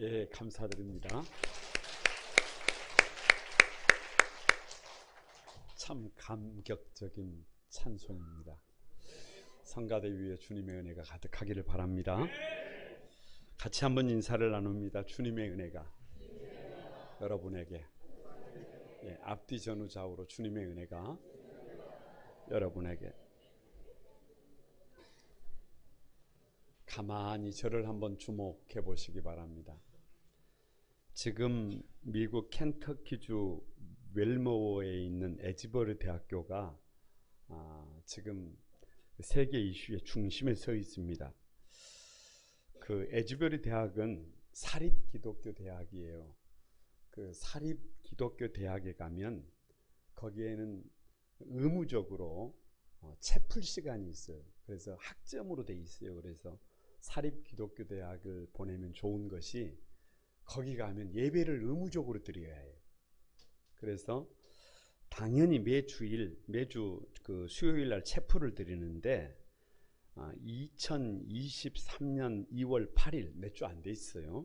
예, 감사드립니다. 참 감격적인 찬송입니다. 성가대 위에 주님의 은혜가 가득하기를 바랍니다. 같이 한번 인사를 나눕니다. 주님의 은혜가 여러분에게, 예, 앞뒤 전후 좌우로 주님의 은혜가 여러분에게. 가만히 저를 한번 주목해 보시기 바랍니다. 지금 미국 켄터키주 웰모어에 있는 에즈버리 대학교가 지금 세계 이슈의 중심에 서 있습니다. 그 에즈버리 대학은 사립 기독교 대학이에요. 그 사립 기독교 대학에 가면 거기에는 의무적으로 채플 시간이 있어요. 그래서 학점으로 돼 있어요. 그래서 사립 기독교 대학을 보내면 좋은 것이 거기 가면 예배를 의무적으로 드려야 해요. 그래서 당연히 매주 그 수요일 날 채플을 드리는데 2023년 2월 8일 몇 주 안 돼 있어요.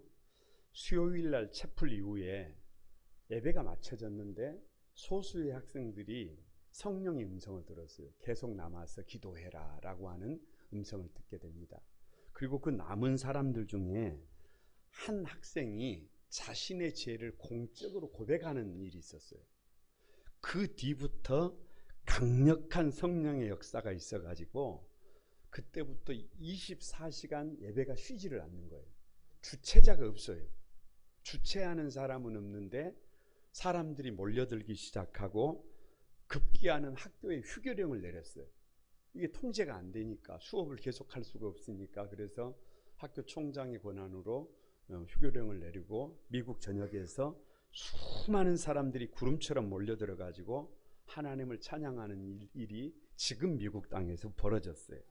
수요일 날 채플 이후에 예배가 마쳐졌는데 소수의 학생들이 성령의 음성을 들었어요. 계속 남아서 기도해라 라고 하는 음성을 듣게 됩니다. 그리고 그 남은 사람들 중에 한 학생이 자신의 죄를 공적으로 고백하는 일이 있었어요. 그 뒤부터 강력한 성령의 역사가 있어가지고 그때부터 24시간 예배가 쉬지를 않는 거예요. 주체자가 없어요. 주체하는 사람은 없는데 사람들이 몰려들기 시작하고 급기야는 학교에 휴교령을 내렸어요. 이게 통제가 안 되니까 수업을 계속할 수가 없으니까. 그래서 학교 총장의 권한으로 휴교령을 내리고 미국 전역에서 수많은 사람들이 구름처럼 몰려들어 가지고 하나님을 찬양하는 일이 지금 미국 땅에서 벌어졌어요.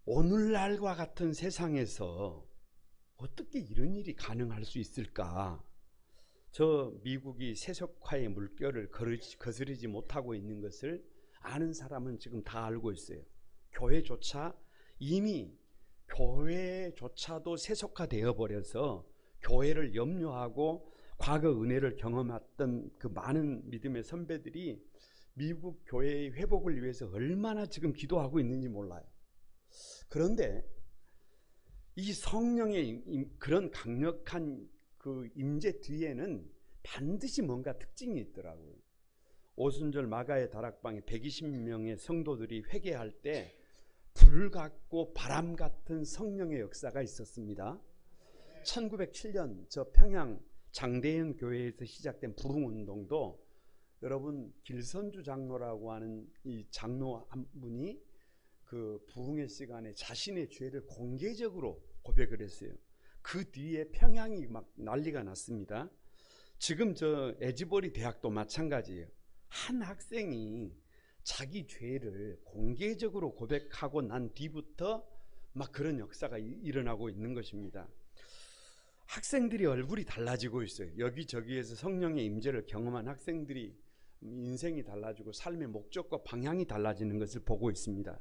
오늘날과 같은 세상에서 어떻게 이런 일이 가능할 수 있을까? 저 미국이 세속화의 물결을 거스르지 못하고 있는 것을 아는 사람은 지금 다 알고 있어요. 교회조차도 세속화되어 버려서 교회를 염려하고 과거 은혜를 경험했던 그 많은 믿음의 선배들이 미국 교회의 회복을 위해서 얼마나 지금 기도하고 있는지 몰라요. 그런데 이 성령의 그런 강력한 그 임재 뒤에는 반드시 뭔가 특징이 있더라고요. 오순절 마가의 다락방에 120명의 성도들이 회개할 때 불 같고 바람 같은 성령의 역사가 있었습니다. 1907년 저 평양 장대현 교회에서 시작된 부흥운동도 여러분 길선주 장로라고 하는 이 장로 한 분이 그 부흥의 시간에 자신의 죄를 공개적으로 고백을 했어요. 그 뒤에 평양이 막 난리가 났습니다. 지금 저 에즈버리 대학도 마찬가지예요. 한 학생이 자기 죄를 공개적으로 고백하고 난 뒤부터 막 그런 역사가 일어나고 있는 것입니다. 학생들이 얼굴이 달라지고 있어요. 여기저기에서 성령의 임재를 경험한 학생들이 인생이 달라지고 삶의 목적과 방향이 달라지는 것을 보고 있습니다.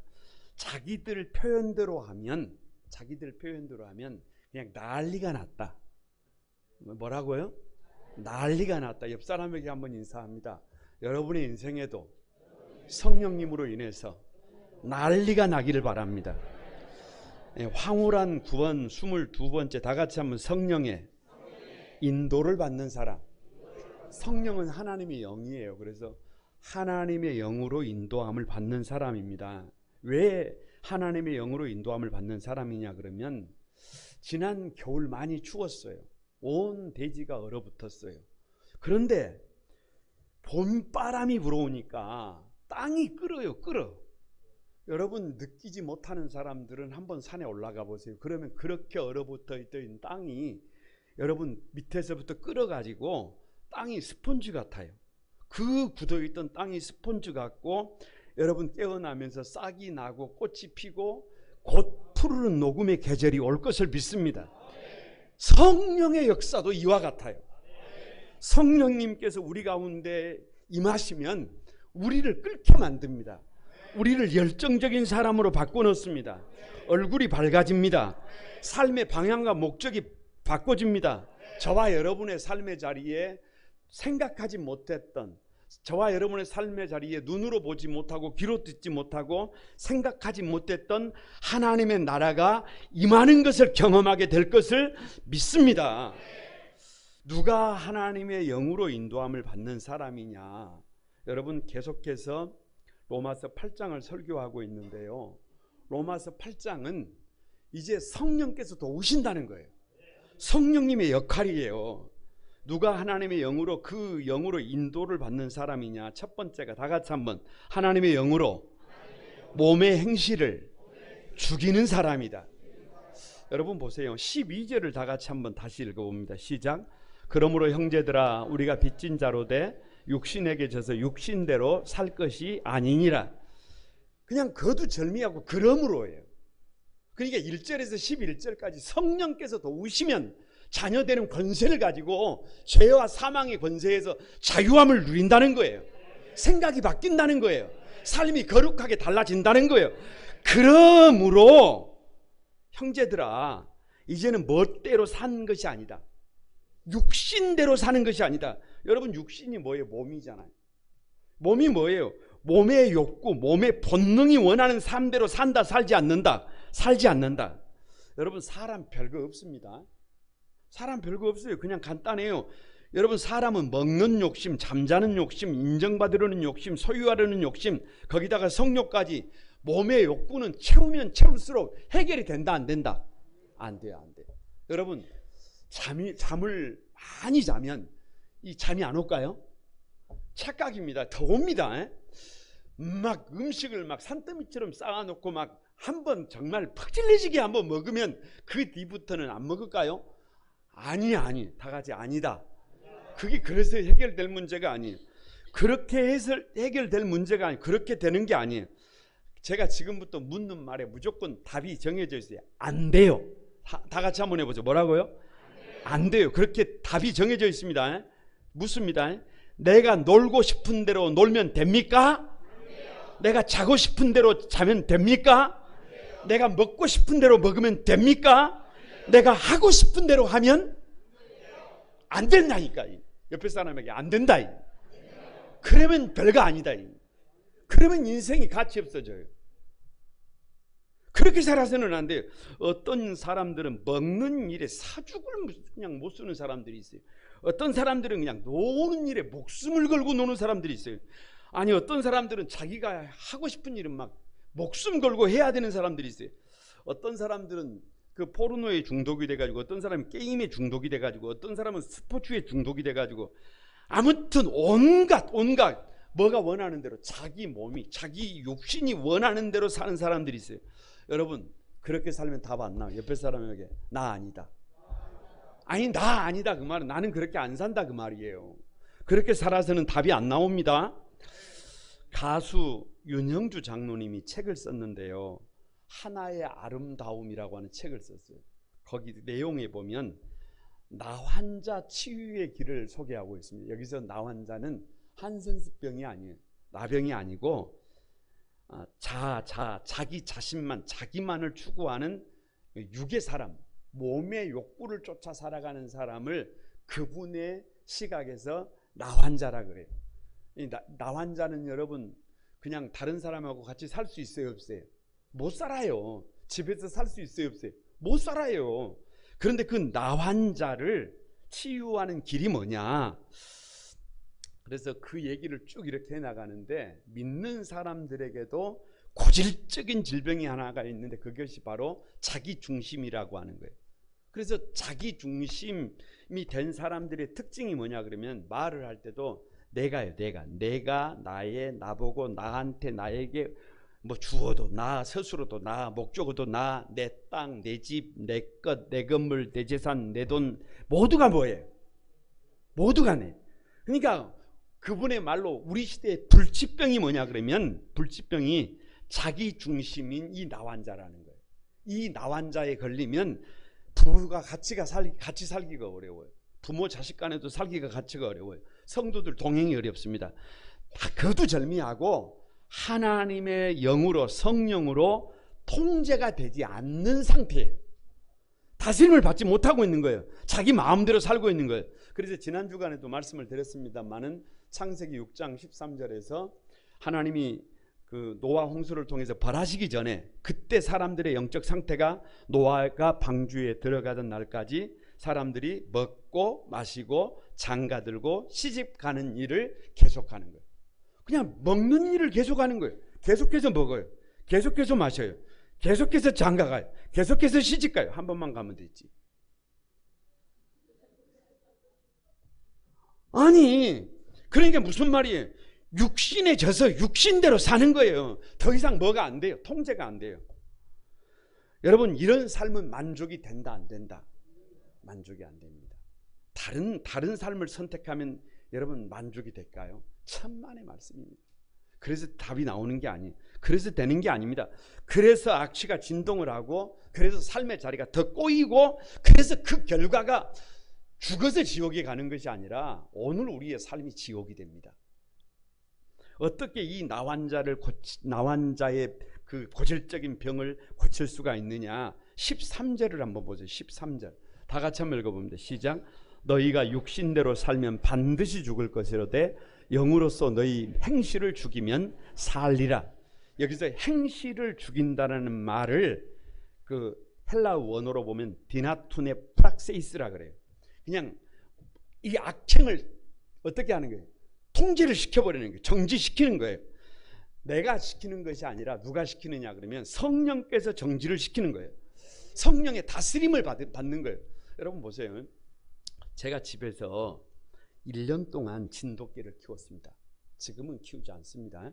자기들 표현대로 하면 그냥 난리가 났다. 뭐라고요? 난리가 났다. 옆 사람에게 한번 인사합니다. 여러분의 인생에도 성령님으로 인해서 난리가 나기를 바랍니다. 황홀한 구원 22번째 다 같이 한번 성령의 인도를 받는 사람. 성령은 하나님의 영이에요. 그래서 하나님의 영으로 인도함을 받는 사람입니다. 왜 하나님의 영으로 인도함을 받는 사람이냐 그러면 지난 겨울 많이 추웠어요. 온 대지가 얼어붙었어요. 그런데 봄바람이 불어오니까 땅이 끓어요. 여러분 느끼지 못하는 사람들은 한번 산에 올라가 보세요. 그러면 그렇게 얼어붙어 있던 땅이 여러분 밑에서부터 끓어가지고 땅이 스펀지 같아요. 그 굳어있던 땅이 스펀지 같고 여러분 깨어나면서 싹이 나고 꽃이 피고 곧 푸르른 녹음의 계절이 올 것을 믿습니다. 성령의 역사도 이와 같아요. 성령님께서 우리 가운데 임하시면 우리를 끓게 만듭니다. 우리를 열정적인 사람으로 바꿔놓습니다. 얼굴이 밝아집니다. 삶의 방향과 목적이 바꿔집니다. 저와 여러분의 삶의 자리에 생각하지 못했던, 저와 여러분의 삶의 자리에 눈으로 보지 못하고 귀로 듣지 못하고 생각하지 못했던 하나님의 나라가 임하는 것을 경험하게 될 것을 믿습니다. 누가 하나님의 영으로 인도함을 받는 사람이냐? 여러분, 계속해서 로마서 8장을 설교하고 있는데요, 로마서 8장은 이제 성령께서 도우신다는 거예요. 성령님의 역할이에요. 누가 하나님의 영으로, 그 영으로 인도를 받는 사람이냐? 첫 번째가 다 같이 한번, 하나님의 영으로 몸의 행실을 죽이는 사람이다. 여러분 보세요. 12절을 다 같이 한번 다시 읽어봅니다. 시작. 그러므로 형제들아, 우리가 빚진 자로 돼 육신에게 져서 육신대로 살 것이 아니니라. 그냥 거두절미하고 그러므로예요. 그러니까 1절에서 11절까지 성령께서 도우시면 자녀되는 권세를 가지고 죄와 사망의 권세에서 자유함을 누린다는 거예요. 생각이 바뀐다는 거예요. 삶이 거룩하게 달라진다는 거예요. 그러므로 형제들아, 이제는 멋대로 산 것이 아니다. 육신대로 사는 것이 아니다. 여러분, 육신이 뭐예요? 몸이잖아요. 몸이 뭐예요? 몸의 욕구, 몸의 본능이 원하는 삶대로 산다, 살지 않는다. 살지 않는다. 여러분, 사람 별거 없습니다. 사람 별거 없어요. 그냥 간단해요. 여러분, 사람은 먹는 욕심, 잠자는 욕심, 인정받으려는 욕심, 소유하려는 욕심, 거기다가 성욕까지, 몸의 욕구는 채우면 채울수록 해결이 된다, 안 된다? 안 돼요, 안 돼요. 여러분, 잠을 많이 자면 이 잠이 안 올까요? 착각입니다. 더 옵니다. 막 음식을 막 산더미처럼 쌓아놓고 막 한번 정말 팍 찔리지게 한번 먹으면 그 뒤부터는 안 먹을까요? 아니, 다 같이 아니다. 그게 그래서 해결될 문제가 아니에요. 그렇게 해서 해결될 문제가 아니에요. 그렇게 되는 게 아니에요. 제가 지금부터 묻는 말에 무조건 답이 정해져 있어요. 안 돼요. 다 같이 한번 해보죠. 뭐라고요? 안 돼요. 그렇게 답이 정해져 있습니다. 묻습니다. 내가 놀고 싶은 대로 놀면 됩니까? 내가 자고 싶은 대로 자면 됩니까? 내가 먹고 싶은 대로 먹으면 됩니까? 내가 하고 싶은 대로 하면 안 된다니까. 옆에 사람에게 안 된다. 그러면 별거 아니다. 그러면 인생이 가치 없어져요. 그렇게 살아서는 안 돼요. 어떤 사람들은 먹는 일에 사죽을 그냥 못 쓰는 사람들이 있어요. 어떤 사람들은 그냥 노는 일에 목숨을 걸고 노는 사람들이 있어요. 아니, 어떤 사람들은 자기가 하고 싶은 일은 막 목숨 걸고 해야 되는 사람들이 있어요. 어떤 사람들은 그 포르노에 중독이 돼가지고, 어떤 사람은 게임에 중독이 돼가지고, 어떤 사람은 스포츠에 중독이 돼가지고, 아무튼 온갖 뭐가 원하는 대로 자기 몸이, 자기 육신이 원하는 대로 사는 사람들이 있어요. 여러분, 그렇게 살면 답 안 나와요. 옆에 사람에게 나 아니다. 아니, 나 아니다 그 말은 나는 그렇게 안 산다 그 말이에요. 그렇게 살아서는 답이 안 나옵니다. 가수 윤형주 장로님이 책을 썼는데요, 하나의 아름다움이라고 하는 책을 썼어요. 거기 내용에 보면 나환자 치유의 길을 소개하고 있습니다. 여기서 나환자는 한센스병이 아니에요. 나병이 아니고 자기 자신만, 자기만을 추구하는 육의 사람, 몸의 욕구를 쫓아 살아가는 사람을 그분의 시각에서 나환자라 그래요. 이 나환자는 여러분 그냥 다른 사람하고 같이 살 수 있어요, 없어요? 못 살아요. 집에서 살 수 있어요, 없어요? 못 살아요. 그런데 그 나환자를 치유하는 길이 뭐냐? 그래서 그 얘기를 쭉 이렇게 해나가는데, 믿는 사람들에게도 고질적인 질병이 하나가 있는데 그것이 바로 자기중심이라고 하는 거예요. 그래서 자기중심이 된 사람들의 특징이 뭐냐 그러면, 말을 할 때도 내가요. 내가 나보고 나한테, 나에게 뭐 주어도 나, 스스로도 나, 목적어도 나, 내 땅, 내 집, 내 것, 내 건물, 내 재산, 내 돈, 모두가 뭐예요? 모두가 내. 그러니까 그분의 말로 우리 시대의 불치병이 뭐냐 그러면, 불치병이 자기중심인 이 나환자라는 거예요. 이 나환자에 걸리면 부부가 같이 살기가 어려워요. 부모 자식 간에도 살기가 같이가 어려워요. 성도들 동행이 어렵습니다. 다 거두절미하고 하나님의 영으로, 성령으로 통제가 되지 않는 상태예요. 다스림을 받지 못하고 있는 거예요. 자기 마음대로 살고 있는 거예요. 그래서 지난 주간에도 말씀을 드렸습니다만은 창세기 6장 13절에서 하나님이 그 노아 홍수를 통해서 벌하시기 전에 그때 사람들의 영적 상태가 노아가 방주에 들어가던 날까지 사람들이 먹고 마시고 장가들고 시집가는 일을 계속하는 거예요. 그냥 먹는 일을 계속하는 거예요. 계속해서 먹어요. 계속해서 마셔요. 계속해서 장가가요. 계속해서 시집가요. 한 번만 가면 되지. 아니, 그러니까 무슨 말이에요? 육신에 져서 육신대로 사는 거예요. 더 이상 뭐가 안 돼요. 통제가 안 돼요. 여러분, 이런 삶은 만족이 된다, 안 된다? 만족이 안 됩니다. 다른 삶을 선택하면 여러분 만족이 될까요? 천만의 말씀입니다. 그래서 답이 나오는 게 아니에요. 그래서 되는 게 아닙니다. 그래서 악취가 진동을 하고, 그래서 삶의 자리가 더 꼬이고, 그래서 그 결과가 죽어서 지옥에 가는 것이 아니라 오늘 우리의 삶이 지옥이 됩니다. 어떻게 이 나환자의 그 고질적인 병을 고칠 수가 있느냐? 13절을 한번 보세요. 13절 다 같이 한번 읽어봅니다. 시작. 너희가 육신대로 살면 반드시 죽을 것이로되 영으로서 너희 행실을 죽이면 살리라. 여기서 행실을 죽인다는 말을 그 헬라어 원어로 보면 디나투네 프락세이스라 그래요. 그냥 이 악행을 어떻게 하는 거예요? 통제를 시켜버리는 거예요. 정지시키는 거예요. 내가 시키는 것이 아니라 누가 시키느냐 그러면 성령께서 정지를 시키는 거예요. 성령의 다스림을 받는 거예요. 여러분 보세요. 제가 집에서 1년 동안 진돗개를 키웠습니다. 지금은 키우지 않습니다.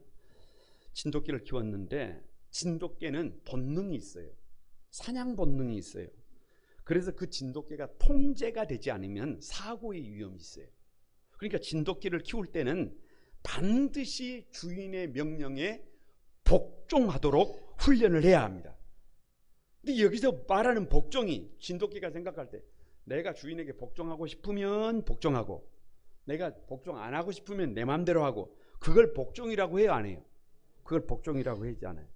진돗개를 키웠는데 진돗개는 본능이 있어요. 사냥 본능이 있어요. 그래서 그 진돗개가 통제가 되지 않으면 사고의 위험이 있어요. 그러니까 진돗개를 키울 때는 반드시 주인의 명령에 복종하도록 훈련을 해야 합니다. 근데 여기서 말하는 복종이 진돗개가 생각할 때 내가 주인에게 복종하고 싶으면 복종하고 내가 복종 안 하고 싶으면 내 마음대로 하고, 그걸 복종이라고 해요, 안 해요? 그걸 복종이라고 하지 않아요.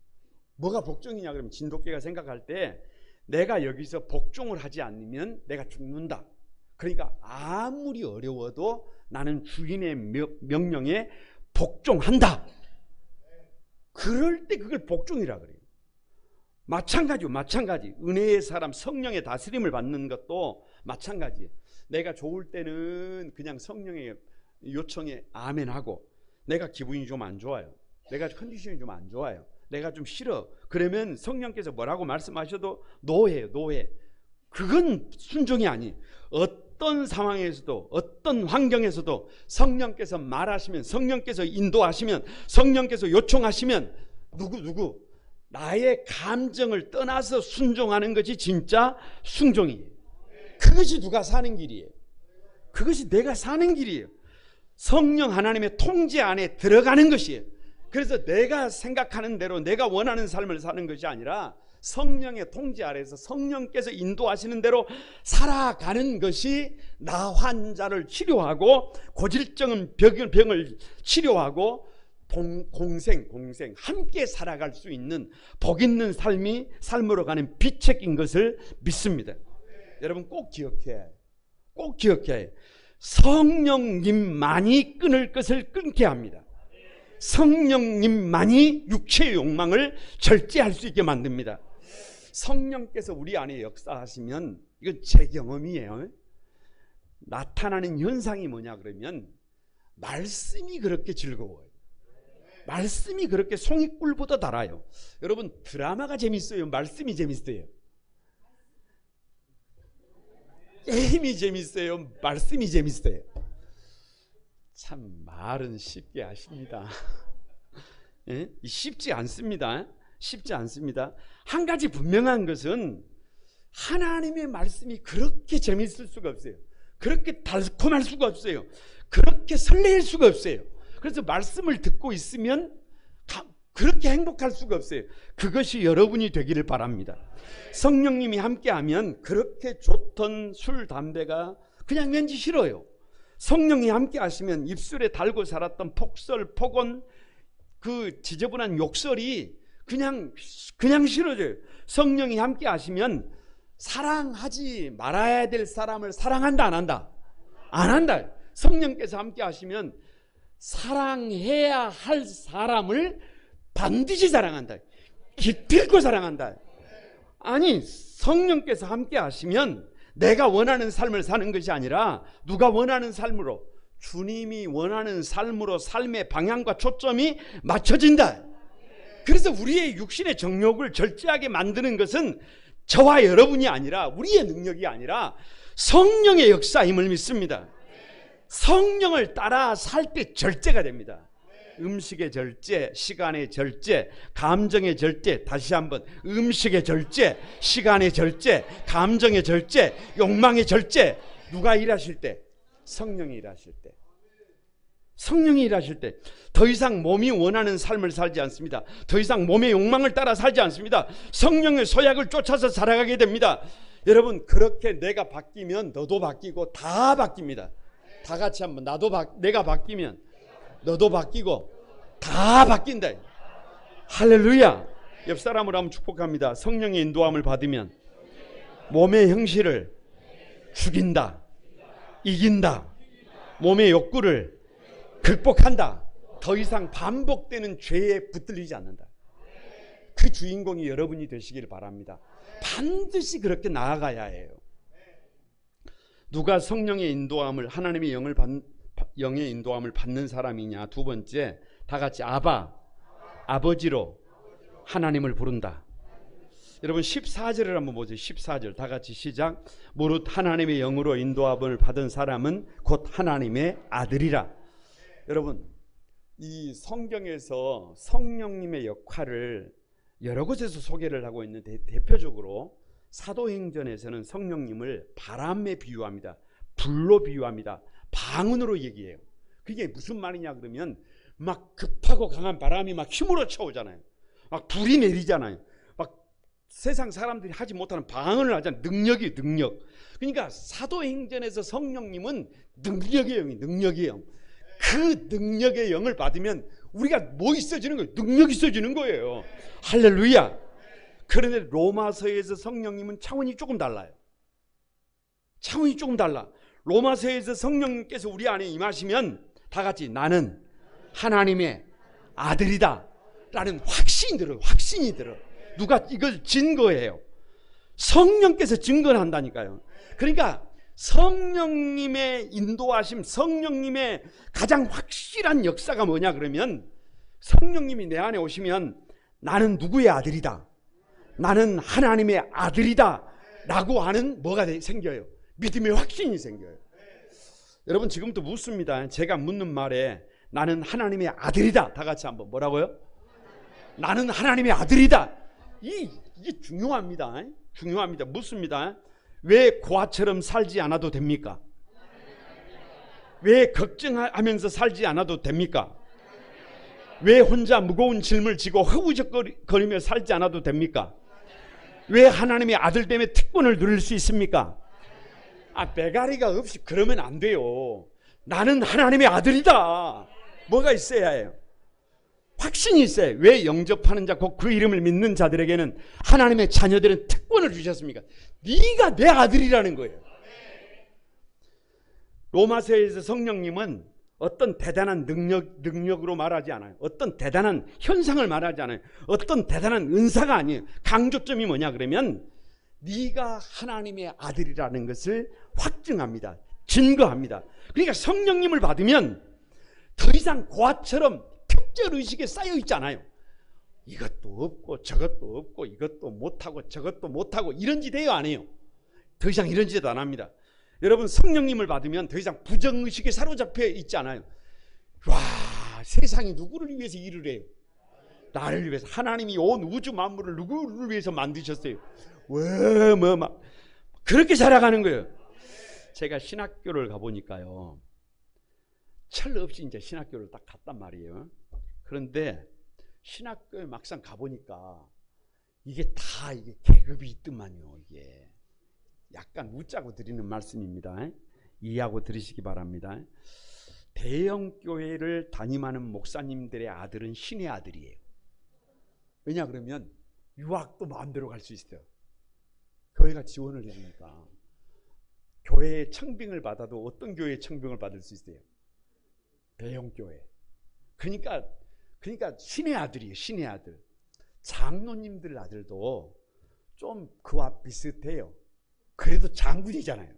뭐가 복종이냐 그러면 진돗개가 생각할 때 내가 여기서 복종을 하지 않으면 내가 죽는다. 그러니까 아무리 어려워도 나는 주인의 명령에 복종한다. 그럴 때 그걸 복종이라 그래요. 마찬가지. 은혜의 사람, 성령의 다스림을 받는 것도 마찬가지예요. 내가 좋을 때는 그냥 성령의 요청에 아멘하고, 내가 기분이 좀 안 좋아요, 내가 컨디션이 좀 안 좋아요, 내가 좀 싫어, 그러면 성령께서 뭐라고 말씀하셔도 노해. 그건 순종이 아니에요. 어떤 상황에서도 어떤 환경에서도 성령께서 말하시면, 성령께서 인도하시면, 성령께서 요청하시면 누구 나의 감정을 떠나서 순종하는 것이 진짜 순종이에요. 그것이 누가 사는 길이에요. 그것이 내가 사는 길이에요. 성령 하나님의 통제 안에 들어가는 것이에요. 그래서 내가 생각하는 대로 내가 원하는 삶을 사는 것이 아니라 성령의 통제 아래서 성령께서 인도하시는 대로 살아가는 것이 나 환자를 치료하고 고질적인 병을 치료하고 공생 함께 살아갈 수 있는 복 있는 삶으로 가는 비책인 것을 믿습니다. 여러분 꼭 기억해. 성령님만이 끊을 것을 끊게 합니다. 성령님만이 육체의 욕망을 절제할 수 있게 만듭니다. 성령께서 우리 안에 역사하시면, 이건 제 경험이에요. 나타나는 현상이 뭐냐 그러면 말씀이 그렇게 즐거워요. 말씀이 그렇게 송이꿀보다 달아요. 여러분 드라마가 재밌어요? 말씀이 재밌어요? 게임이 재밌어요? 말씀이 재밌어요? 참 말은 쉽게 하십니다. 예? 쉽지 않습니다. 한 가지 분명한 것은 하나님의 말씀이 그렇게 재밌을 수가 없어요. 그렇게 달콤할 수가 없어요. 그렇게 설레일 수가 없어요. 그래서 말씀을 듣고 있으면 그렇게 행복할 수가 없어요. 그것이 여러분이 되기를 바랍니다. 성령님이 함께하면 그렇게 좋던 술, 담배가 그냥 왠지 싫어요. 성령이 함께 하시면 입술에 달고 살았던 폭설, 폭언, 그 지저분한 욕설이 그냥 싫어져요. 성령이 함께 하시면 사랑하지 말아야 될 사람을 사랑한다, 안 한다? 안 한다. 성령께서 함께 하시면 사랑해야 할 사람을 반드시 사랑한다. 기필코 사랑한다. 아니, 성령께서 함께 하시면 내가 원하는 삶을 사는 것이 아니라 누가 원하는 삶으로, 주님이 원하는 삶으로 삶의 방향과 초점이 맞춰진다. 그래서 우리의 육신의 정욕을 절제하게 만드는 것은 저와 여러분이 아니라, 우리의 능력이 아니라 성령의 역사임을 믿습니다. 성령을 따라 살 때 절제가 됩니다. 음식의 절제, 시간의 절제, 감정의 절제. 다시 한번, 음식의 절제, 시간의 절제, 감정의 절제, 욕망의 절제. 누가 일하실 때? 성령이 일하실 때. 성령이 일하실 때 더 이상 몸이 원하는 삶을 살지 않습니다. 더 이상 몸의 욕망을 따라 살지 않습니다. 성령의 소약을 쫓아서 살아가게 됩니다. 여러분, 그렇게 내가 바뀌면 너도 바뀌고 다 바뀝니다. 다 같이 한번, 내가 바뀌면 너도 바뀌고 다 바뀐다. 할렐루야. 옆 사람으로 한번 축복합니다. 성령의 인도함을 받으면 몸의 형실을 죽인다, 이긴다, 몸의 욕구를 극복한다. 더 이상 반복되는 죄에 붙들리지 않는다. 그 주인공이 여러분이 되시길 바랍니다. 반드시 그렇게 나아가야 해요. 누가 성령의 인도함을, 하나님의 영의 인도함을 받는 사람이냐? 두 번째, 다 같이 아버지로 하나님을 부른다. 여러분 14절을 한번 보세요. 14절 다 같이 시작. 무릇 하나님의 영으로 인도함을 받은 사람은 곧 하나님의 아들이라. 여러분, 이 성경에서 성령님의 역할을 여러 곳에서 소개를 하고 있는데, 대표적으로 사도행전에서는 성령님을 바람에 비유합니다. 불로 비유합니다. 방언으로 얘기해요. 그게 무슨 말이냐 그러면, 막 급하고 강한 바람이 막 힘으로 쳐오잖아요. 막 불이 내리잖아요. 막 세상 사람들이 하지 못하는 방언을 하잖아요. 능력. 그러니까 사도행전에서 성령님은 능력의 영이, 능력의 영. 그 능력의 영을 받으면 우리가 뭐 있어지는 거예요? 능력이 있어지는 거예요. 할렐루야. 그런데 로마서에서 성령님은 차원이 조금 달라요. 차원이 조금 달라. 로마서에서 성령님께서 우리 안에 임하시면 다 같이 나는 하나님의 아들이다 라는 확신이 들어요. 누가 이걸 증거해요? 성령께서 증거를 한다니까요. 그러니까 성령님의 인도하심, 성령님의 가장 확실한 역사가 뭐냐 그러면, 성령님이 내 안에 오시면 나는 누구의 아들이다, 나는 하나님의 아들이다 라고 하는 뭐가 생겨요? 믿음의 확신이 생겨요. 여러분, 지금부터 묻습니다. 제가 묻는 말에 나는 하나님의 아들이다, 다 같이 한번 뭐라고요? 나는 하나님의 아들이다. 이게 중요합니다. 중요합니다. 묻습니다. 왜 고아처럼 살지 않아도 됩니까? 왜 걱정하면서 살지 않아도 됩니까? 왜 혼자 무거운 짐을 지고 허우적거리며 살지 않아도 됩니까? 왜 하나님의 아들 때문에 특권을 누릴 수 있습니까? 배가리가 없이 그러면 안 돼요. 나는 하나님의 아들이다. 뭐가 있어야 해요? 확신이 있어요. 왜 영접하는 자 곧 그 이름을 믿는 자들에게는 하나님의 자녀들은 특권을 주셨습니까? 네가 내 아들이라는 거예요. 로마서에서 성령님은 어떤 대단한 능력으로 말하지 않아요. 어떤 대단한 현상을 말하지 않아요. 어떤 대단한 은사가 아니에요. 강조점이 뭐냐 그러면 네가 하나님의 아들이라는 것을 확증합니다. 증거합니다. 그러니까 성령님을 받으면 더 이상 고아처럼 특별의식에 쌓여 있지 않아요. 이것도 없고 저것도 없고 이것도 못하고 저것도 못하고 이런 짓해요, 안 해요? 더 이상 이런 짓도 안 합니다. 여러분, 성령님을 받으면 더 이상 부정의식에 사로잡혀 있지 않아요. 와, 세상이 누구를 위해서 일을 해요? 나를 위해서. 하나님이 온 우주 만물을 누구를 위해서 만드셨어요? 왜 막 그렇게 살아가는 거예요. 제가 신학교를 가보니까요, 철 없이 이제 신학교를 딱 갔단 말이에요. 그런데 신학교에 막상 가보니까 이게 계급이 있더만요. 이게 약간 웃자고 드리는 말씀입니다. 이해하고 들으시기 바랍니다. 대형 교회를 담임하는 목사님들의 아들은 신의 아들이에요. 왜냐 그러면 유학도 마음대로 갈 수 있어요. 교회가 지원을 해주니까. 교회의 청빙을 받아도 어떤 교회의 청빙을 받을 수 있어요? 대형 교회. 그러니까 신의 아들이에요. 신의 아들. 장로님들 아들도 좀 그와 비슷해요. 그래도 장군이잖아요.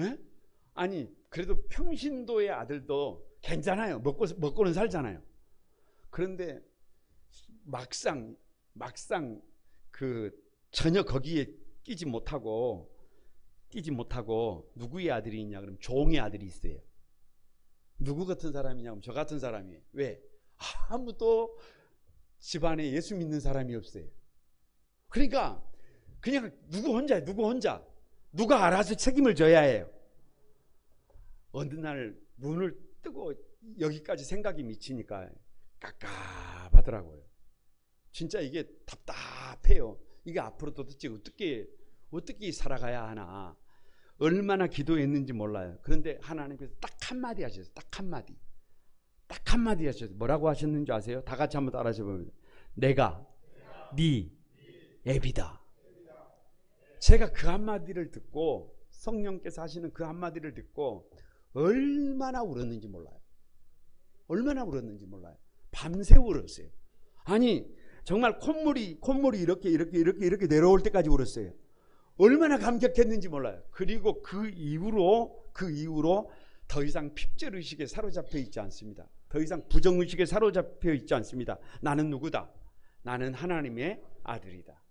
에? 아니 그래도 평신도의 아들도 괜찮아요. 먹고는 살잖아요. 그런데 막상 그 전혀 거기에 끼지 못하고 누구의 아들이 있냐 그러면 종의 아들이 있어요. 누구 같은 사람이냐면 저 같은 사람이에요. 왜? 아무도 집안에 예수 믿는 사람이 없어요. 그러니까 그냥 누구 혼자 누가 알아서 책임을 져야 해요. 어느 날 눈을 뜨고 여기까지 생각이 미치니까 깝깝하더라고요. 진짜 이게 답답해요. 이게 앞으로 도대체 어떻게 살아가야 하나. 얼마나 기도했는지 몰라요. 그런데 하나님께서 딱 한마디 하셨어요. 딱 한마디 하셨어요. 뭐라고 하셨는지 아세요? 다 같이 한번 따라 하셔보면 내가 네 애비다. 제가 그 한마디를 듣고 성령께서 하시는 그 한마디를 듣고 얼마나 울었는지 몰라요. 밤새 울었어요. 아니 정말 콧물이 이렇게 내려올 때까지 울었어요. 얼마나 감격했는지 몰라요. 그리고 그 이후로 더 이상 핍절의식에 사로잡혀 있지 않습니다. 더 이상 부정의식에 사로잡혀 있지 않습니다. 나는 누구다? 나는 하나님의 아들이다.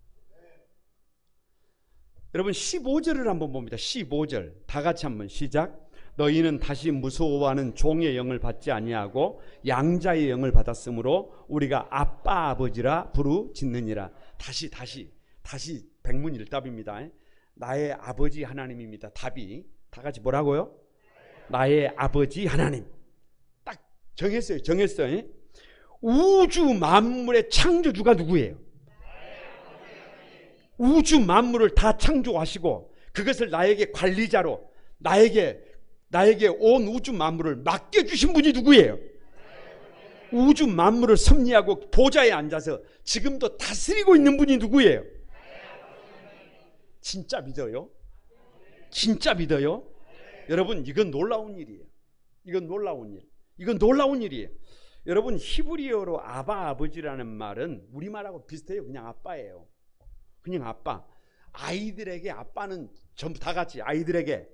여러분 15절을 한번 봅니다. 15절 다 같이 한번 시작. 너희는 다시 무서워하는 종의 영을 받지 아니하고 양자의 영을 받았으므로 우리가 아빠 아버지라 부르짖느니라. 다시 백문일답입니다. 나의 아버지 하나님입니다. 답이 다 같이 뭐라고요? 나의 아버지 하나님. 딱 정했어요. 우주 만물의 창조주가 누구예요? 우주 만물을 다 창조하시고 그것을 나에게 관리자로 나에게 온 우주 만물을 맡겨주신 분이 누구예요? 우주 만물을 섭리하고 보좌에 앉아서 지금도 다스리고 있는 분이 누구예요? 진짜 믿어요? 여러분 이건 놀라운 일이에요. 이건 놀라운 일이에요. 여러분 히브리어로 아바 아버지라는 말은 우리말하고 비슷해요. 그냥 아빠예요. 그냥 아빠. 아이들에게 아빠는 전부 다 같이 아이들에게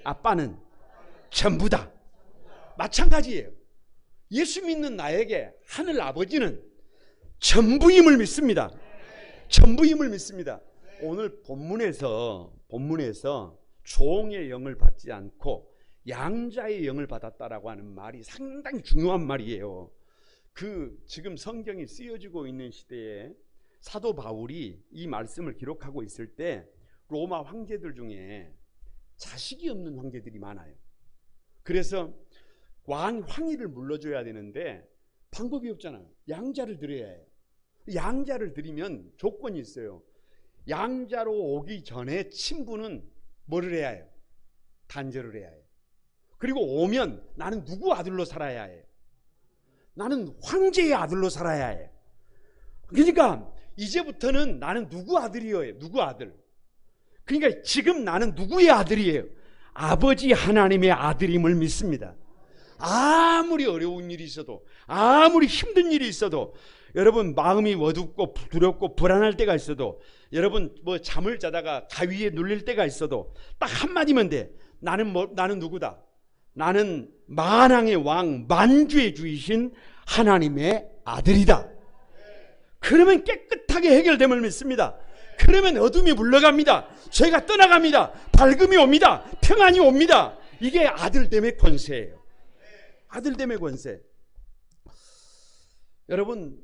아빠는 전부다. 마찬가지예요. 예수 믿는 나에게 하늘 아버지는 전부임을 믿습니다. 오늘 본문에서 종의 영을 받지 않고 양자의 영을 받았다라고 하는 말이 상당히 중요한 말이에요. 지금 성경이 쓰여지고 있는 시대에 사도 바울이 이 말씀을 기록하고 있을 때 로마 황제들 중에 자식이 없는 황제들이 많아요. 그래서 황위를 물려줘야 되는데 방법이 없잖아요. 양자를 드려야 해요. 양자를 드리면 조건이 있어요. 양자로 오기 전에 친부는 뭐를 해야 해요? 단절을 해야 해요. 그리고 오면 나는 누구 아들로 살아야 해요? 나는 황제의 아들로 살아야 해요. 그러니까 이제부터는 나는 누구 아들이에요? 누구 아들? 그러니까 지금 나는 누구의 아들이에요? 아버지 하나님의 아들임을 믿습니다. 아무리 어려운 일이 있어도 아무리 힘든 일이 있어도 여러분 마음이 어둡고 두렵고 불안할 때가 있어도 여러분 잠을 자다가 가위에 눌릴 때가 있어도 딱 한마디면 돼. 나는 누구다? 나는 만왕의 왕 만주의 주이신 하나님의 아들이다. 그러면 깨끗하게 해결됨을 믿습니다. 그러면 어둠이 물러갑니다. 죄가 떠나갑니다. 밝음이 옵니다. 평안이 옵니다. 이게 아들됨의 권세예요. 아들됨의 권세. 여러분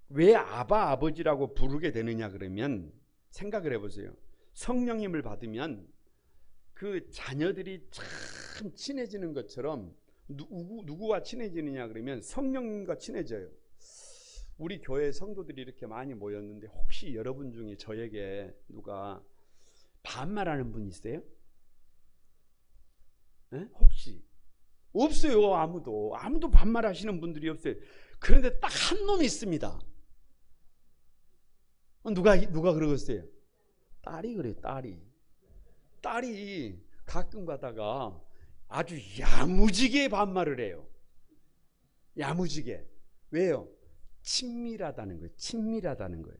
왜 아바 아버지라고 부르게 되느냐 그러면 생각을 해보세요. 성령님을 받으면 그 자녀들이 참 친해지는 것처럼 누구와 친해지느냐 그러면 성령님과 친해져요. 우리 교회 성도들이 이렇게 많이 모였는데 혹시 여러분 중에 저에게 누가 반말하는 분 있어요? 혹시 없어요. 아무도 반말하시는 분들이 없어요. 그런데 딱 한 놈이 있습니다. 누가 그러겠어요? 딸이 그래요. 딸이 가끔 가다가 아주 야무지게 반말을 해요. 야무지게. 왜요? 친밀하다는 거예요.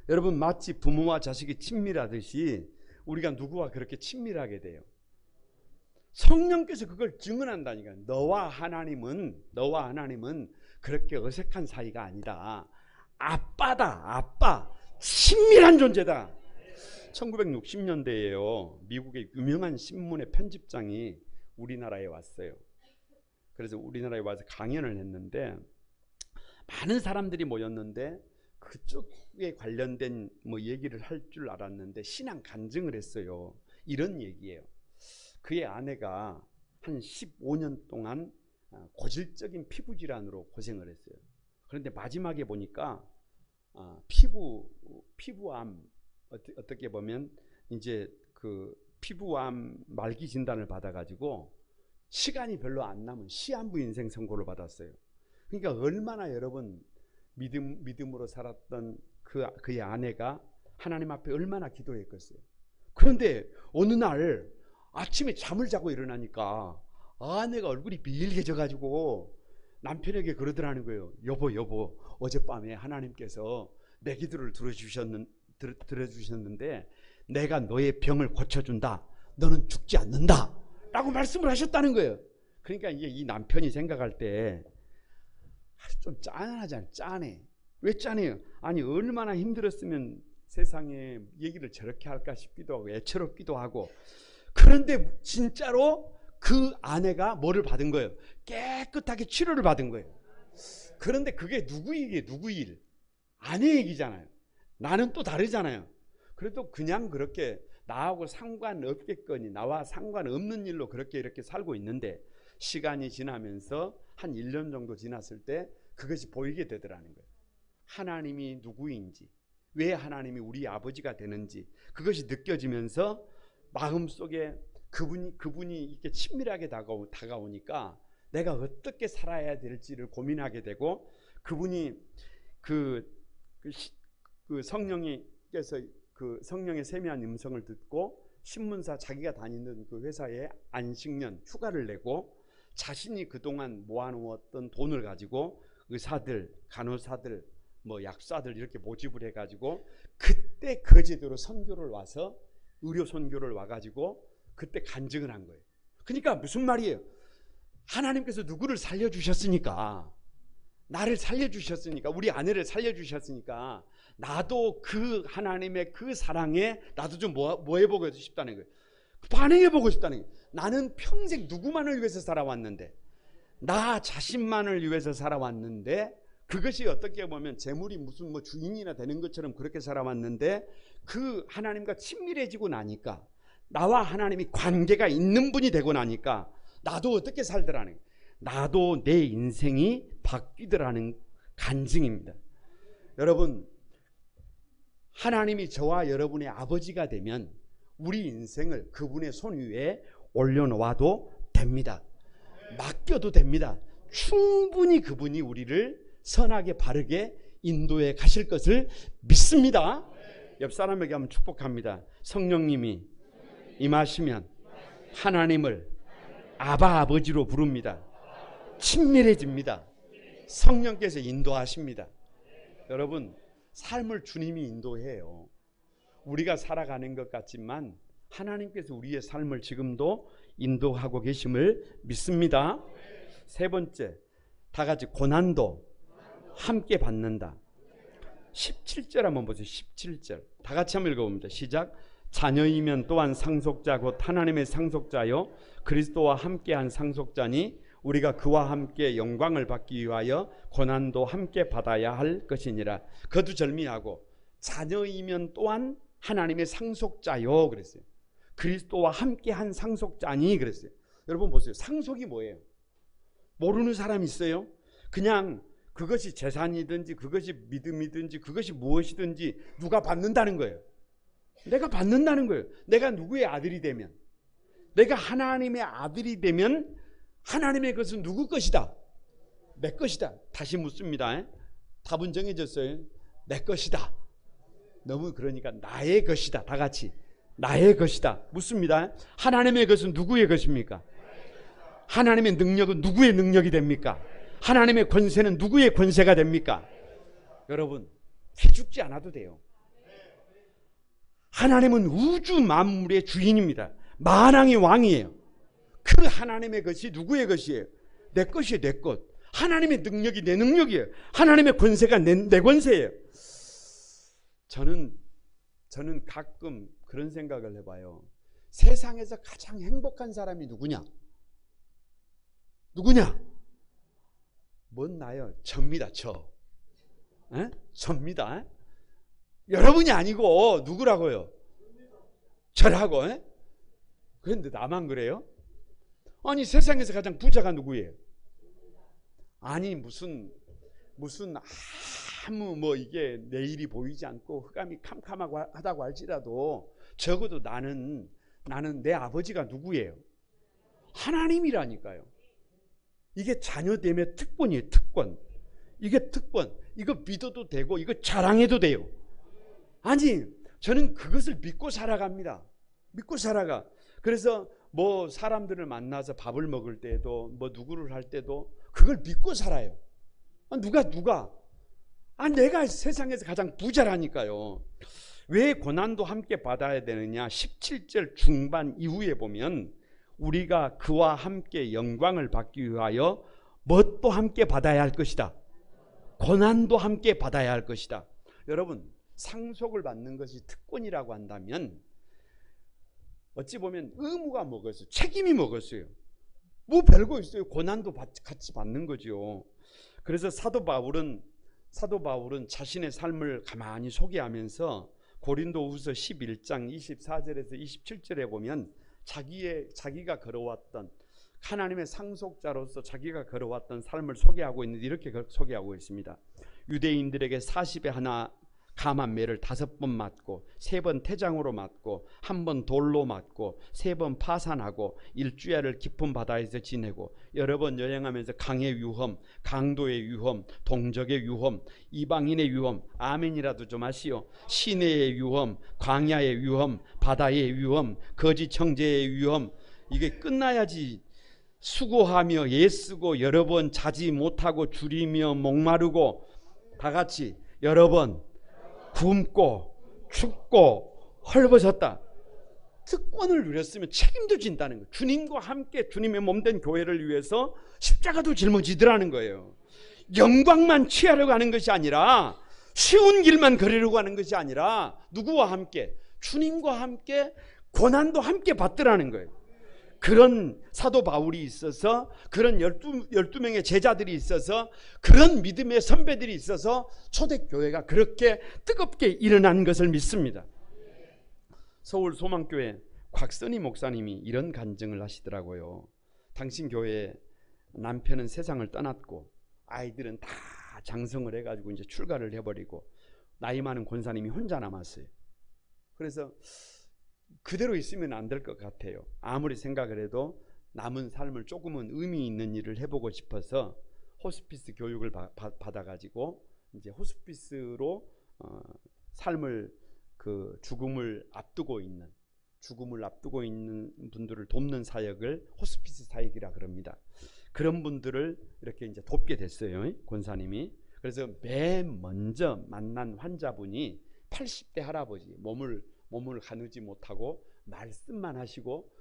여러분, 마치 부모와 자식이 친밀하듯이 우리가 누구와 그렇게 친밀하게 돼요. 성령께서 그걸 증언한다니까. 너와 하나님은 그렇게 어색한 사이가 아니다. 아빠다. 아빠. 친밀한 존재다. 1960년대에요. 미국의 유명한 신문의 편집장이 우리나라에 왔어요. 그래서 우리나라에 와서 강연을 했는데 많은 사람들이 모였는데 그쪽에 관련된 얘기를 할 줄 알았는데 신앙 간증을 했어요. 이런 얘기예요. 그의 아내가 한 15년 동안 고질적인 피부 질환으로 고생을 했어요. 그런데 마지막에 보니까 피부암, 어떻게 보면 이제 그 피부암 말기 진단을 받아가지고 시간이 별로 안 남은 시한부 인생 선고를 받았어요. 그러니까 얼마나 여러분 믿음으로 살았던 그의 아내가 하나님 앞에 얼마나 기도했겠어요. 그런데 어느 날 아침에 잠을 자고 일어나니까 아내가 얼굴이 빌개져가지고 남편에게 그러더라는 거예요. 여보, 어젯밤에 하나님께서 내 기도를 들어주셨는데 내가 너의 병을 고쳐준다. 너는 죽지 않는다. 라고 말씀을 하셨다는 거예요. 그러니까 이제 이 남편이 생각할 때 좀 짠하잖아요. 짠해. 왜 짠해요? 아니, 얼마나 힘들었으면 세상에 얘기를 저렇게 할까 싶기도 하고 애처롭기도 하고. 그런데 진짜로 그 아내가 뭐를 받은 거예요? 깨끗하게 치료를 받은 거예요. 그런데 그게 누구 일? 아내 얘기잖아요. 나는 또 다르잖아요. 그래도 그냥 그렇게 나하고 상관없겠거니 나와 상관없는 일로 그렇게 이렇게 살고 있는데 시간이 지나면서 한 1년 정도 지났을 때 그것이 보이게 되더라는 거예요. 하나님이 누구인지, 왜 하나님이 우리 아버지가 되는지 그것이 느껴지면서 마음속에 그분이 이렇게 친밀하게 다가오니까 내가 어떻게 살아야 될지를 고민하게 되고, 그분이 그 성령께서 그 성령의 세미한 음성을 듣고 신문사 자기가 다니는 그 회사에 안식년 휴가를 내고 자신이 그동안 모아놓았던 돈을 가지고 의사들, 간호사들, 약사들 이렇게 모집을 해가지고 그때 거제도로 선교를 와서 의료 선교를 와가지고 그때 간증을 한 거예요. 그러니까 무슨 말이에요? 하나님께서 누구를 살려주셨으니까, 나를 살려주셨으니까, 우리 아내를 살려주셨으니까 나도 그 하나님의 그 사랑에 나도 좀 뭐 해보고 싶다는 거예요. 반응해보고 싶다는 거예요. 나는 평생 누구만을 위해서 살아왔는데, 나 자신만을 위해서 살아왔는데, 그것이 어떻게 보면 재물이 무슨 주인이나 되는 것처럼 그렇게 살아왔는데, 그 하나님과 친밀해지고 나니까, 나와 하나님이 관계가 있는 분이 되고 나니까 나도 어떻게 살더라는 거예요. 나도 내 인생이 바뀌더라는 간증입니다. 여러분, 하나님이 저와 여러분의 아버지가 되면 우리 인생을 그분의 손 위에 올려놓아도 됩니다. 맡겨도 됩니다. 충분히 그분이 우리를 선하게 바르게 인도해 가실 것을 믿습니다. 옆 사람에게 한번 축복합니다. 성령님이 임하시면 하나님을 아바 아버지로 부릅니다. 친밀해집니다. 성령께서 인도하십니다. 여러분, 삶을 주님이 인도해요. 우리가 살아가는 것 같지만 하나님께서 우리의 삶을 지금도 인도하고 계심을 믿습니다. 세 번째, 다 같이 고난도 함께 받는다. 17절 한번 보세요. 17절 다 같이 한번 읽어봅니다. 시작. 자녀이면 또한 상속자 곧 하나님의 상속자요 그리스도와 함께한 상속자니 우리가 그와 함께 영광을 받기 위하여 고난도 함께 받아야 할 것이니라. 거두절미하고 자녀이면 또한 하나님의 상속자요 그랬어요. 그리스도와 함께한 상속자니 그랬어요. 여러분 보세요. 상속이 뭐예요? 모르는 사람 있어요? 그냥 그것이 재산이든지 그것이 믿음이든지 그것이 무엇이든지 누가 받는다는 거예요. 내가 받는다는 거예요. 내가 누구의 아들이 되면, 내가 하나님의 아들이 되면 하나님의 것은 누구 것이다? 내 것이다. 다시 묻습니다. 답은 정해졌어요. 내 것이다. 너무 그러니까 나의 것이다. 다 같이 나의 것이다. 묻습니다. 하나님의 것은 누구의 것입니까? 하나님의 능력은 누구의 능력이 됩니까? 하나님의 권세는 누구의 권세가 됩니까? 여러분, 기죽지 않아도 돼요. 하나님은 우주 만물의 주인입니다. 만왕의 왕이에요. 그 하나님의 것이 누구의 것이에요? 내 것이에요. 내 것. 하나님의 능력이 내 능력이에요. 하나님의 권세가 내 권세예요. 저는 가끔 그런 생각을 해봐요. 세상에서 가장 행복한 사람이 누구냐? 뭔 나요? 접니다. 접니다. 여러분이 아니고 누구라고요? 저라고. 그런데 나만 그래요? 아니 세상에서 가장 부자가 누구예요? 아니 무슨 아무 뭐 이게 내일이 보이지 않고 흑암이 캄캄하고 하다고 할지라도 적어도 나는 내 아버지가 누구예요? 하나님이라니까요. 이게 자녀됨의 특권이에요. 특권. 이게 특권. 이거 믿어도 되고 이거 자랑해도 돼요. 아니 저는 그것을 믿고 살아갑니다. 믿고 살아가. 그래서 뭐 사람들을 만나서 밥을 먹을 때도 뭐 누구를 할 때도 그걸 믿고 살아요. 누가 내가 세상에서 가장 부자라니까요. 왜 고난도 함께 받아야 되느냐? 17절 중반 이후에 보면 우리가 그와 함께 영광을 받기 위하여 뭣도 함께 받아야 할 것이다. 고난도 함께 받아야 할 것이다. 여러분, 상속을 받는 것이 특권이라고 한다면 어찌 보면 의무가 먹었어요. 책임이 먹었어요. 뭐 별거 있어요. 고난도 같이 받는 거죠. 그래서 사도 바울은 자신의 삶을 가만히 소개하면서 고린도후서 11장 24절에서 27절에 보면 자기가 걸어왔던 하나님의 상속자로서 자기가 걸어왔던 삶을 소개하고 있는데 이렇게 소개하고 있습니다. 유대인들에게 40에 하나 감한 매를 5번 맞고 3번 태장으로 맞고 1번 돌로 맞고 3번 파산하고 일주야를 깊은 바다에서 지내고 여러 번 여행하면서 강의 위험, 강도의 위험, 동적의 위험, 이방인의 위험, 아멘이라도 좀 하시오. 시내의 위험, 광야의 위험, 바다의 위험, 거짓 청제의 위험. 이게 끝나야지. 수고하며 애쓰고 여러 번 자지 못하고 줄이며 목마르고 다 같이 여러 번 굶고 춥고 헐벗었다. 특권을 누렸으면 책임도 진다는 거예요. 주님과 함께 주님의 몸된 교회를 위해서 십자가도 짊어지더라는 거예요. 영광만 취하려고 하는 것이 아니라 쉬운 길만 걸으려고 하는 것이 아니라 누구와 함께? 주님과 함께 고난도 함께 받더라는 거예요. 그런 사도 바울이 있어서 그런 12명의 제자들이 있어서 그런 믿음의 선배들이 있어서 초대교회가 그렇게 뜨겁게 일어난 것을 믿습니다. 서울 소망교회 곽선희 목사님이 이런 간증을 하시더라고요. 당신 교회에 남편은 세상을 떠났고 아이들은 다 장성을 해가지고 이제 출가를 해버리고 나이 많은 권사님이 혼자 남았어요. 그래서 그대로 있으면 안 될 것 같아요. 아무리 생각을 해도 남은 삶을 조금은 의미 있는 일을 해보고 싶어서 호스피스 교육을 받아가지고 이제 호스피스로 삶을 죽음을 앞두고 있는 분들을 돕는 사역을 호스피스 사역이라 그럽니다. 그런 분들을 이렇게 이제 돕게 됐어요. 권사님이. 그래서 맨 먼저 만난 환자분이 80대 할아버지, 몸을 가누지 못하고 말씀만 하시고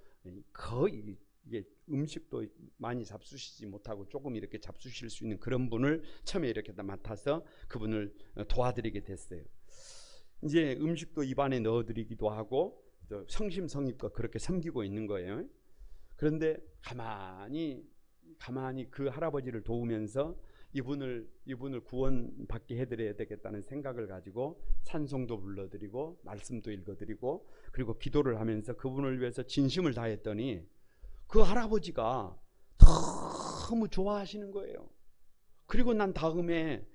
거의 이게 음식도 많이 잡수시지 못하고 조금 이렇게 잡수실 수 있는 그런 분을 처음에 이렇게 맡아서 그분을 도와드리게 됐어요. 이제 음식도 입안에 넣어드리기도 하고 성심성의껏 그렇게 섬기고 있는 거예요. 그런데 가만히 그 할아버지를 도우면서 이분을 구원받게 해드려야 되겠다는 생각을 가지고 찬송도 불러드리고 말씀도 읽어드리고 그리고 기도를 하면서 그분을 위해서 진심을 다했더니 그 할아버지가 너무 좋아하시는 거예요. 그리고 난 다음에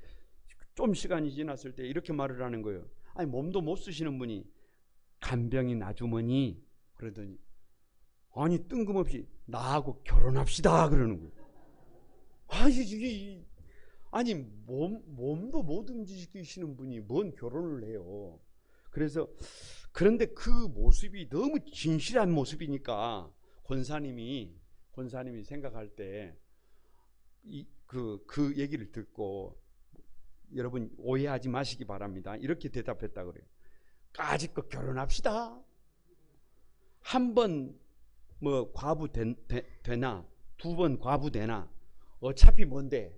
좀 시간이 지났을 때 이렇게 말을 하는 거예요. 아니 몸도 못 쓰시는 분이 간병인 아주머니 그러더니 아니 뜬금없이 나하고 결혼합시다 그러는 거예요. 아니 몸도 못 움직이시는 분이 뭔 결혼을 해요. 그래서 그런데 그 모습이 너무 진실한 모습이니까 권사님이 생각할 때 그 얘기를 듣고, 여러분 오해하지 마시기 바랍니다. 이렇게 대답했다 그래요. 까짓것 결혼합시다. 한 번 뭐 과부 되나 두 번 과부 되나 어차피 뭔데.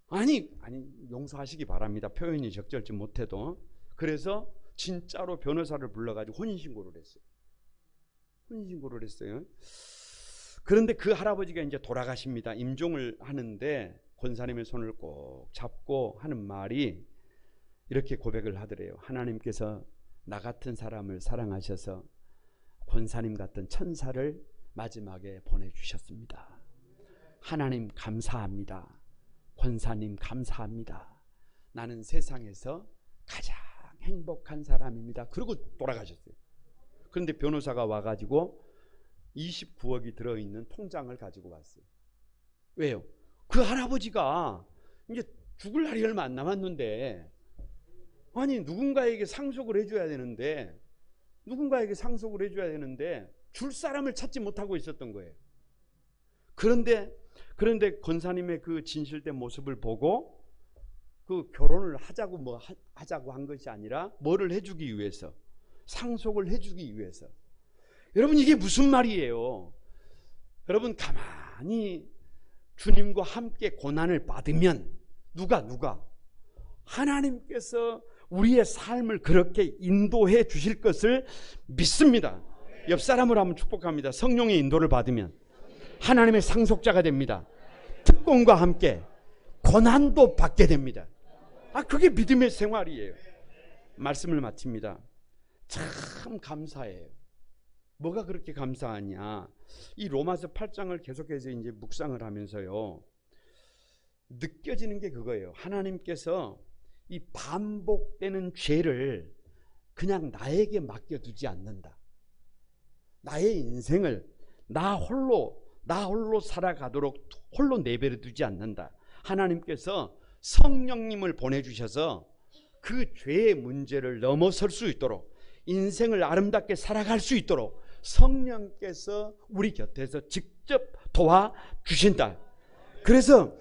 아니 용서하시기 바랍니다. 표현이 적절치 못해도. 그래서 진짜로 변호사를 불러가지고 혼인신고를 했어요. 그런데 그 할아버지가 이제 돌아가십니다. 임종을 하는데 권사님의 손을 꼭 잡고 하는 말이 이렇게 고백을 하더래요. 하나님께서 나 같은 사람을 사랑하셔서 권사님 같은 천사를 마지막에 보내주셨습니다. 하나님 감사합니다. 권사님 감사합니다. 나는 세상에서 가장 행복한 사람입니다. 그리고 돌아가셨어요. 그런데 변호사가 와가지고 29억이 들어있는 통장을 가지고 왔어요. 왜요? 그 할아버지가 이제 죽을 날이 얼마 안 남았는데, 아니 누군가에게 상속을 해줘야 되는데 줄 사람을 찾지 못하고 있었던 거예요. 그런데 권사님의 그 진실된 모습을 보고 그 결혼을 하자고 한 것이 아니라 뭐를 해주기 위해서, 상속을 해주기 위해서. 여러분 이게 무슨 말이에요? 여러분 가만히 주님과 함께 고난을 받으면 누가 하나님께서 우리의 삶을 그렇게 인도해 주실 것을 믿습니다. 옆 사람을 한번 축복합니다. 성령의 인도를 받으면 하나님의 상속자가 됩니다. 특권과 함께 고난도 받게 됩니다. 그게 믿음의 생활이에요. 말씀을 마칩니다. 참 감사해요. 뭐가 그렇게 감사하냐? 이 로마서 8장을 계속해서 이제 묵상을 하면서요, 느껴지는 게 그거예요. 하나님께서 이 반복되는 죄를 그냥 나에게 맡겨두지 않는다. 나의 인생을 나 홀로 살아가도록 홀로 내버려 두지 않는다. 하나님께서 성령님을 보내주셔서 그 죄의 문제를 넘어설 수 있도록, 인생을 아름답게 살아갈 수 있도록 성령께서 우리 곁에서 직접 도와주신다. 그래서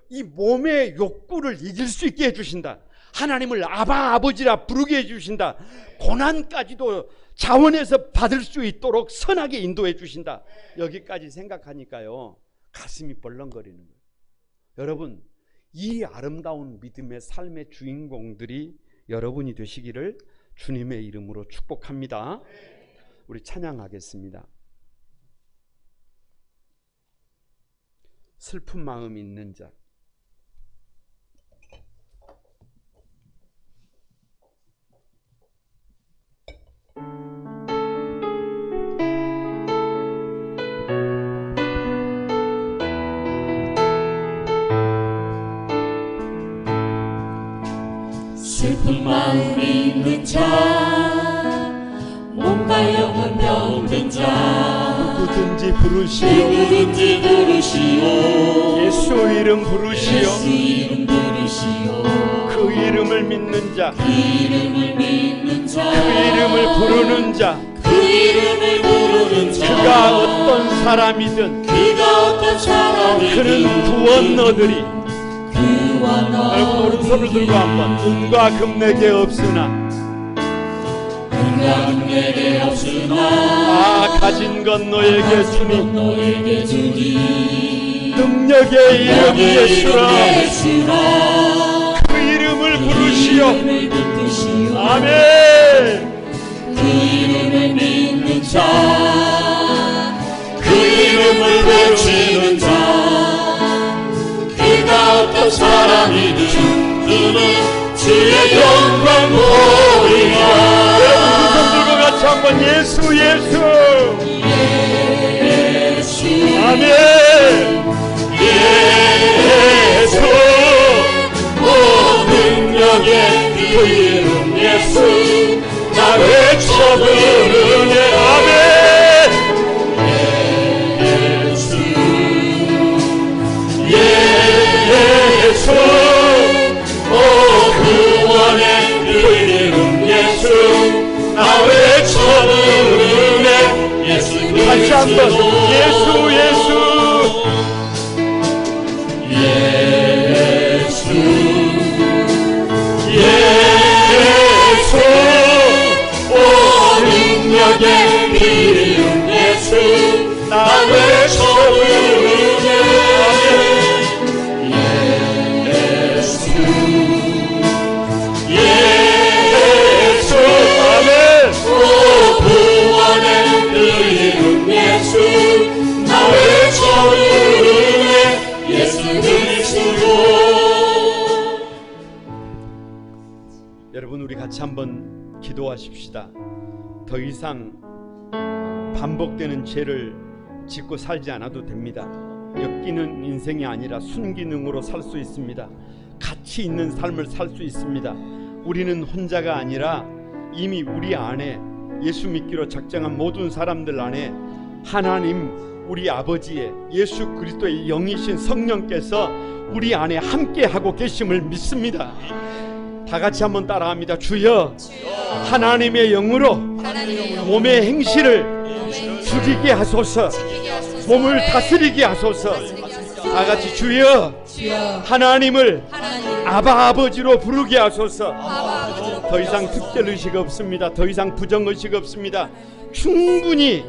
이 몸의 욕구를 이길 수 있게 해주신다. 하나님을 아버지라 부르게 해주신다. 고난까지도 자원해서 받을 수 있도록 선하게 인도해 주신다. 여기까지 생각하니까요, 가슴이 벌렁거리는 거예요. 여러분, 이 아름다운 믿음의 삶의 주인공들이 여러분이 되시기를 주님의 이름으로 축복합니다. 우리 찬양하겠습니다. 슬픈 마음 있는 자. 슬픈 마음 있는 자, 몸과 영혼 병든 자, 누구든지 부르시오. 예수 이름 부르시오. 그 이름을 믿는 자, 그 이름을 부르는 자, 그가 어떤 사람이든 그는 구원 얻으리. 여러분 오른손을 들고 한번, 은과 금 내게 없으나 가진 건 너에게 주니 능력의 이름 예수라. 그 이름을 부르시오. 아멘. 그 이름을 믿는 자, 그 이름을 외치는 자, 그가 어떤 사람이든 그는 주의 영광 보이라. 여러분 두 손 들고 같이 한번 예수 예수. 아멘. 예수, 오 능력의 그 이름 예수, 나 외쳐 부르네. 아멘. 한번 예수 예수 예수 예수 오 능력의 이름 예수 나 외쳐 부르네 예수 예수 아멘 오 구원의 이름 예수 나 외쳐 부르네 예수 그리스도. 여러분 우리 같이 한번 기도하십시다. 더 이상 반복되는 죄를 짓고 살지 않아도 됩니다. 엮이는 인생이 아니라 순기능으로 살 수 있습니다. 가치 있는 삶을 살 수 있습니다. 우리는 혼자가 아니라 이미 우리 안에 예수 믿기로 작정한 모든 사람들 안에 하나님 우리 아버지의 예수 그리스도의 영이신 성령께서 우리 안에 함께하고 계심을 믿습니다. 다 같이 한번 따라합니다. 주여 하나님의 영으로 몸의 행실을 죽이게 하소서. 몸을 다스리게 하소서. 다 같이 주여 하나님을 아바 아버지로 부르게 하소서. 더 이상 특별의식 없습니다. 더 이상 부정의식 없습니다. 충분히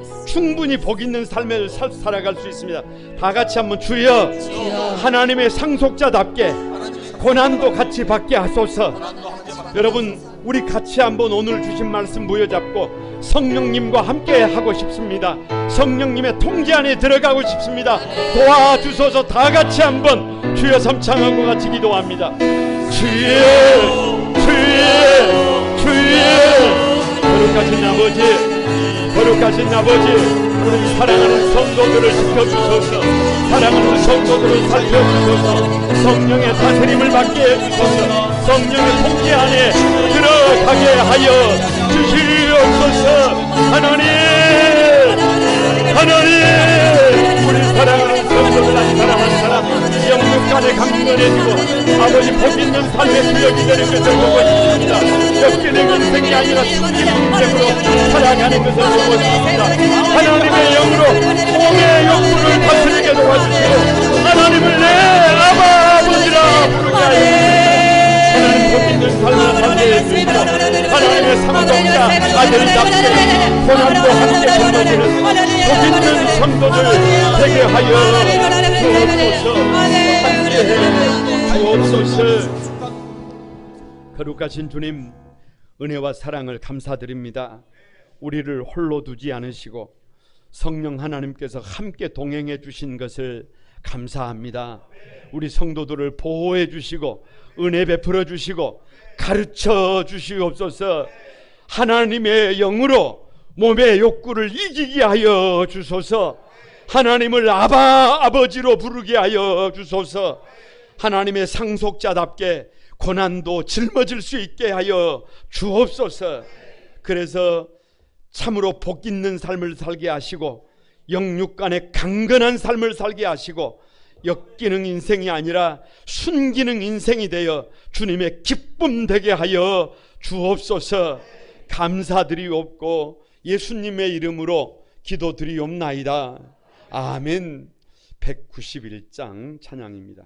복 있는 삶을 살아갈 수 있습니다. 다 같이 한번 주여 하나님의 상속자답게 고난도 같이 받게 하소서. 여러분 우리 같이 한번 오늘 주신 말씀 부여잡고 성령님과 함께 하고 싶습니다. 성령님의 통제 안에 들어가고 싶습니다. 도와주소서. 다 같이 한번 주여 삼창하고 같이 기도합니다. 주여 거룩하신 아버지, 거룩하신 아버지, 우리 사랑하는 성도들을 지켜주소서. 사랑하는 성도들을 살펴주소서. 성령의 다스림을 받게 해주소서. 성령의 통제 안에 들어가게 하여 주시옵소서. 하나님 우리 사랑하는 성도들 안 사랑하는 사람 영육간에 강건해지고 아버지 복있는 삶의 주역이 되는 것을 보고 있습니다. 엮이는 인생이 아니라 숨기는 인생으로 살아가는 것을 보고 있습니다. 하나님의 영으로 몸의 욕구를 다스리게 도와주시고 하나님을 내 아버지라 부르게 하여 하나님 복있는 삶을 살게 해주시고 하나님의 상속자 아들답게 고난도 함께 건너지는 복있는 성도들 되게 하여 주옵소서. 함께해 주옵소서. 거룩하신 주님 은혜와 사랑을 감사드립니다. 우리를 홀로 두지 않으시고 성령 하나님께서 함께 동행해 주신 것을 감사합니다. 우리 성도들을 보호해 주시고 은혜 베풀어 주시고 가르쳐 주시옵소서. 하나님의 영으로 몸의 욕구를 이기게 하여 주소서. 하나님을 아바 아버지로 부르게 하여 주소서. 하나님의 상속자답게 고난도 짊어질 수 있게 하여 주옵소서. 그래서 참으로 복 있는 삶을 살게 하시고 영육간에 강건한 삶을 살게 하시고 엮이는 인생이 아니라 순기능 인생이 되어 주님의 기쁨 되게 하여 주옵소서. 감사드리옵고 예수님의 이름으로 기도드리옵나이다. 아멘. 191장 찬양입니다.